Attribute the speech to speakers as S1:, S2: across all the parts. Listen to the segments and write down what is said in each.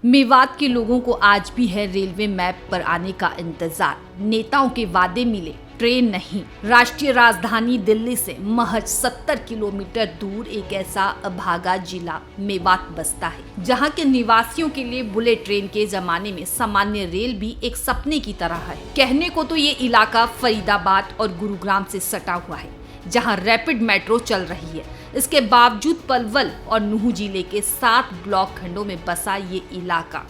S1: मेवात के लोगों को आज भी है रेलवे मैप पर आने का इंतजार। नेताओं के वादे मिले, ट्रेन नहीं। राष्ट्रीय राजधानी दिल्ली से महज 70 किलोमीटर दूर एक ऐसा अभागा जिला मेवात बसता है, जहां के निवासियों के लिए बुलेट ट्रेन के जमाने में सामान्य रेल भी एक सपने की तरह है। कहने को तो ये इलाका फरीदाबाद और गुरुग्राम से सटा हुआ है, जहां रैपिड मेट्रो चल रही है। इसके बावजूद पलवल और नुहू जिले के 7 ब्लॉक खंडों में बसा ये इलाका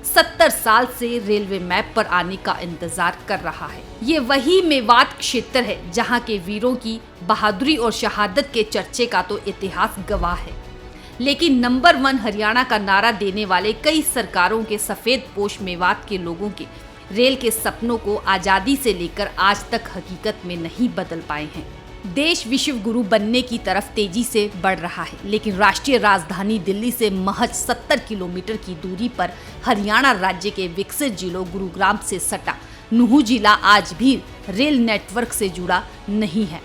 S1: 70 साल से रेलवे मैप पर आने का इंतजार कर रहा है। ये वही मेवात क्षेत्र है जहां के वीरों की बहादुरी और शहादत के चर्चे का तो इतिहास गवाह है। लेकिन नंबर 1 हरियाणा का नारा देने वाले कई सरकारों के सफेद पोश मेवात के लोगों के रेल के सपनों को आजादी से लेकर आज तक हकीकत में नहीं बदल पाए हैं। देश विश्व गुरु बनने की तरफ तेजी से बढ़ रहा है, लेकिन राष्ट्रीय राजधानी दिल्ली से महज 70 किलोमीटर की दूरी पर हरियाणा राज्य के विकसित जिलों गुरुग्राम से सटा नुहू जिला आज भी रेल नेटवर्क से जुड़ा नहीं है।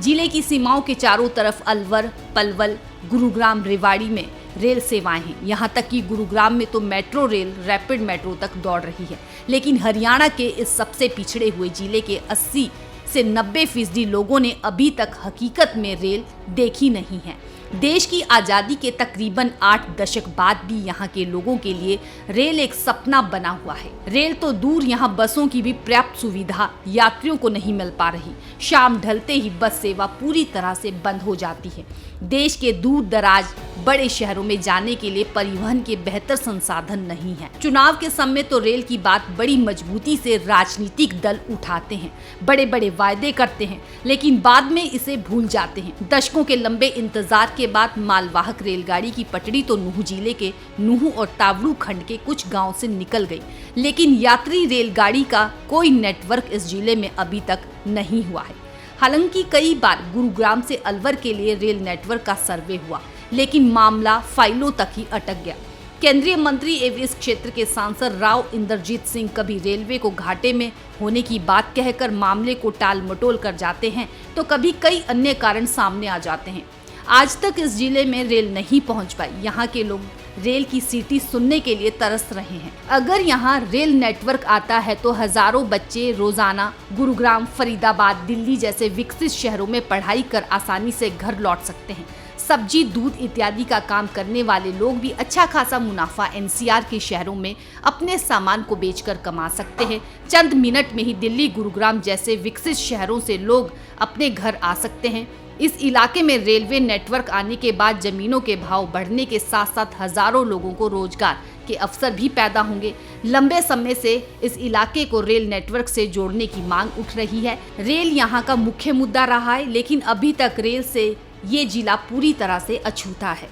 S1: जिले की सीमाओं के चारों तरफ अलवर, पलवल, गुरुग्राम, रेवाड़ी में रेल सेवाएं हैं। यहाँ तक कि गुरुग्राम में तो मेट्रो रेल रैपिड मेट्रो तक दौड़ रही है। लेकिन हरियाणा के इस सबसे पिछड़े हुए जिले के 80 से 90% लोगों ने अभी तक हकीकत में रेल देखी नहीं है। देश की आज़ादी के तकरीबन 8 दशक बाद भी यहाँ के लोगों के लिए रेल एक सपना बना हुआ है। रेल तो दूर, यहाँ बसों की भी पर्याप्त सुविधा यात्रियों को नहीं मिल पा रही। शाम ढलते ही बस सेवा पूरी तरह से बंद हो जाती है। देश के दूर दराज बड़े शहरों में जाने के लिए परिवहन के बेहतर संसाधन नहीं है। चुनाव के समय तो रेल की बात बड़ी मजबूती से राजनीतिक दल उठाते हैं, बड़े बड़े वायदे करते हैं, लेकिन बाद में इसे भूल जाते हैं। दशकों के लंबे इंतजार के बाद मालवाहक रेलगाड़ी की पटड़ी तो नुहू जिले के नुहू और तावड़ू खंड के कुछ गांव से निकल गई, लेकिन यात्री रेलगाड़ी का कोई नेटवर्क इस जिले में अभी तक नहीं हुआ है। हालांकि कई बार गुरुग्राम से अलवर के लिए रेल नेटवर्क का सर्वे हुआ, लेकिन मामला फाइलों तक ही अटक गया। केंद्रीय मंत्री एवं इस क्षेत्र के सांसद राव इंद्रजीत सिंह कभी रेलवे को घाटे में होने की बात कहकर मामले को टाल मटोल कर जाते हैं, तो कभी कई अन्य कारण सामने आ जाते हैं। आज तक इस जिले में रेल नहीं पहुंच पाई। यहाँ के लोग रेल की सीटी सुनने के लिए तरस रहे हैं। अगर यहाँ रेल नेटवर्क आता है तो हजारों बच्चे रोजाना गुरुग्राम, फरीदाबाद, दिल्ली जैसे विकसित शहरों में पढ़ाई कर आसानी से घर लौट सकते हैं। सब्जी, दूध इत्यादि का काम करने वाले लोग भी अच्छा खासा मुनाफा एनसीआर के शहरों में अपने सामान को बेचकर कमा सकते हैं। चंद मिनट में ही दिल्ली, गुरुग्राम जैसे विकसित शहरों से लोग अपने घर आ सकते हैं। इस इलाके में रेलवे नेटवर्क आने के बाद जमीनों के भाव बढ़ने के साथ साथ हजारों लोगों को रोजगार के अवसर भी पैदा होंगे। लंबे समय से इस इलाके को रेल नेटवर्क से जोड़ने की मांग उठ रही है। रेल यहाँ का मुख्य मुद्दा रहा है, लेकिन अभी तक रेल से ये जिला पूरी तरह से अछूता है।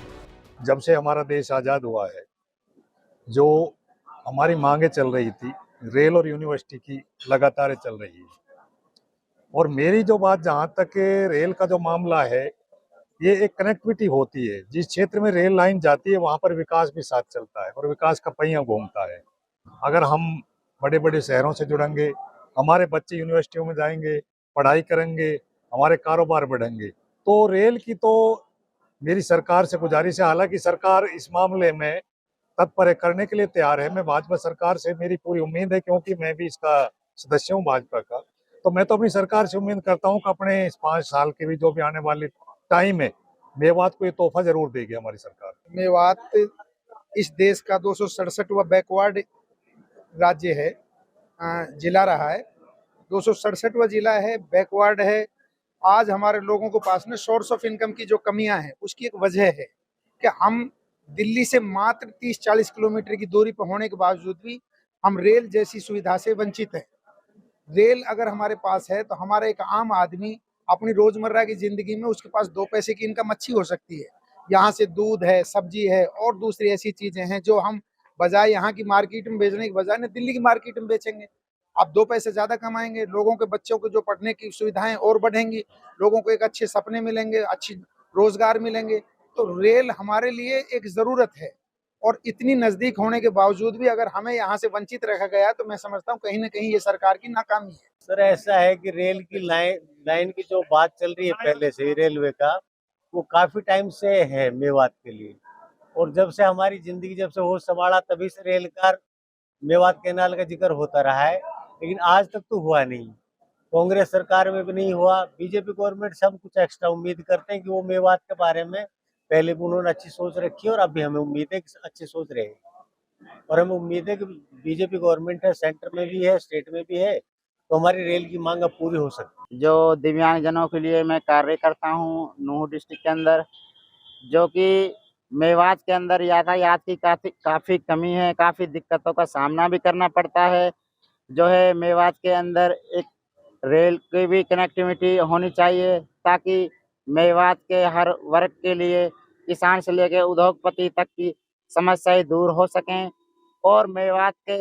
S2: जब से हमारा देश आजाद हुआ है, जो हमारी मांगे चल रही थी, रेल और यूनिवर्सिटी की लगातार चल रही है। और मेरी जो बात, जहाँ तक रेल का जो मामला है, ये एक कनेक्टिविटी होती है। जिस क्षेत्र में रेल लाइन जाती है वहाँ पर विकास भी साथ चलता है और विकास का पहिया घूमता है। अगर हम बड़े बड़े शहरों से जुड़ेंगे, हमारे बच्चे यूनिवर्सिटियों में जाएंगे, पढ़ाई करेंगे, हमारे कारोबार बढ़ेंगे। तो रेल की तो मेरी सरकार से गुजारिश है, हालांकि सरकार इस मामले में तत्पर करने के लिए तैयार है। मैं भाजपा सरकार से, मेरी पूरी उम्मीद है, क्योंकि मैं भी इसका सदस्य हूँ भाजपा का, तो मैं तो अपनी सरकार से उम्मीद करता हूँ कि अपने इस 5 साल के भी जो भी आने वाले टाइम है, मेवात को ये तोहफा जरूर देगी हमारी सरकार।
S3: मेवात इस देश का 267वां बैकवर्ड राज्य है, जिला रहा है। 267वां जिला है, बैकवर्ड है। आज हमारे लोगों को पास में सोर्स ऑफ इनकम की जो कमियां हैं, उसकी एक वजह है कि हम दिल्ली से मात्र 30-40 किलोमीटर की दूरी पर होने के बावजूद भी हम रेल जैसी सुविधा से वंचित हैं। रेल अगर हमारे पास है तो हमारा एक आम आदमी अपनी रोजमर्रा की जिंदगी में उसके पास 2 पैसे की इनकम अच्छी हो सकती है। यहाँ से दूध है, सब्जी है और दूसरी ऐसी चीजें हैं जो हम बजाय यहाँ की मार्केट में बेचने के बजाय ना दिल्ली की मार्केट में बेचेंगे। आप 2 पैसे ज्यादा कमाएंगे, लोगों के बच्चों को जो पढ़ने की सुविधाएं और बढ़ेंगी, लोगों को एक अच्छे सपने मिलेंगे, अच्छी रोजगार मिलेंगे। तो रेल हमारे लिए एक जरूरत है, और इतनी नजदीक होने के बावजूद भी अगर हमें यहाँ से वंचित रखा गया तो मैं समझता हूँ कहीं ना कहीं ये सरकार की नाकामी है।
S4: सर, ऐसा है कि रेल की लाइन की जो बात चल रही है पहले से ही रेलवे का, वो काफी टाइम से है मेवात के लिए। और जब से हमारी जिंदगी जब से होश संभाला तभी से रेल का मेवात कैनाल का जिक्र होता रहा है, लेकिन आज तक तो हुआ नहीं। कांग्रेस सरकार में भी नहीं हुआ। बीजेपी गवर्नमेंट से हम कुछ एक्स्ट्रा उम्मीद करते हैं कि वो मेवात के बारे में पहले भी उन्होंने अच्छी सोच रखी है और अब भी हमें उम्मीद है कि अच्छी सोच रहेगी। और हमें उम्मीद है कि बीजेपी गवर्नमेंट है, सेंटर में भी है, स्टेट में भी है, तो हमारी रेल की मांग अब पूरी हो सकती है।
S5: जो दिव्यांगजनों के लिए मैं कार्य करता हूँ नूंह डिस्ट्रिक्ट के अंदर, जो कि मेवात के अंदर यातायात की काफ़ी कमी है, काफ़ी दिक्कतों का सामना भी करना पड़ता है। जो है मेवात के अंदर एक रेल की भी कनेक्टिविटी होनी चाहिए, ताकि मेवात के हर वर्ग के लिए, किसान से लेकर उद्योगपति तक की समस्याएं दूर हो सकें। और मेवात के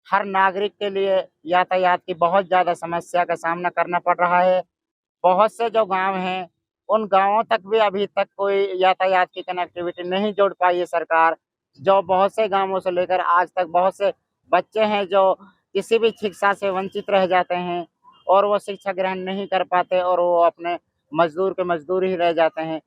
S5: हर नागरिक के लिए यातायात की बहुत ज़्यादा समस्या का सामना करना पड़ रहा है। बहुत से जो गांव हैं, उन गांवों तक भी अभी तक कोई यातायात की कनेक्टिविटी नहीं जोड़ पाई है सरकार। जो बहुत से गांवों से लेकर आज तक बहुत से बच्चे हैं जो किसी भी शिक्षा से वंचित रह जाते हैं और वो शिक्षा ग्रहण नहीं कर पाते और वो अपने मजदूर के मजदूर ही रह जाते हैं।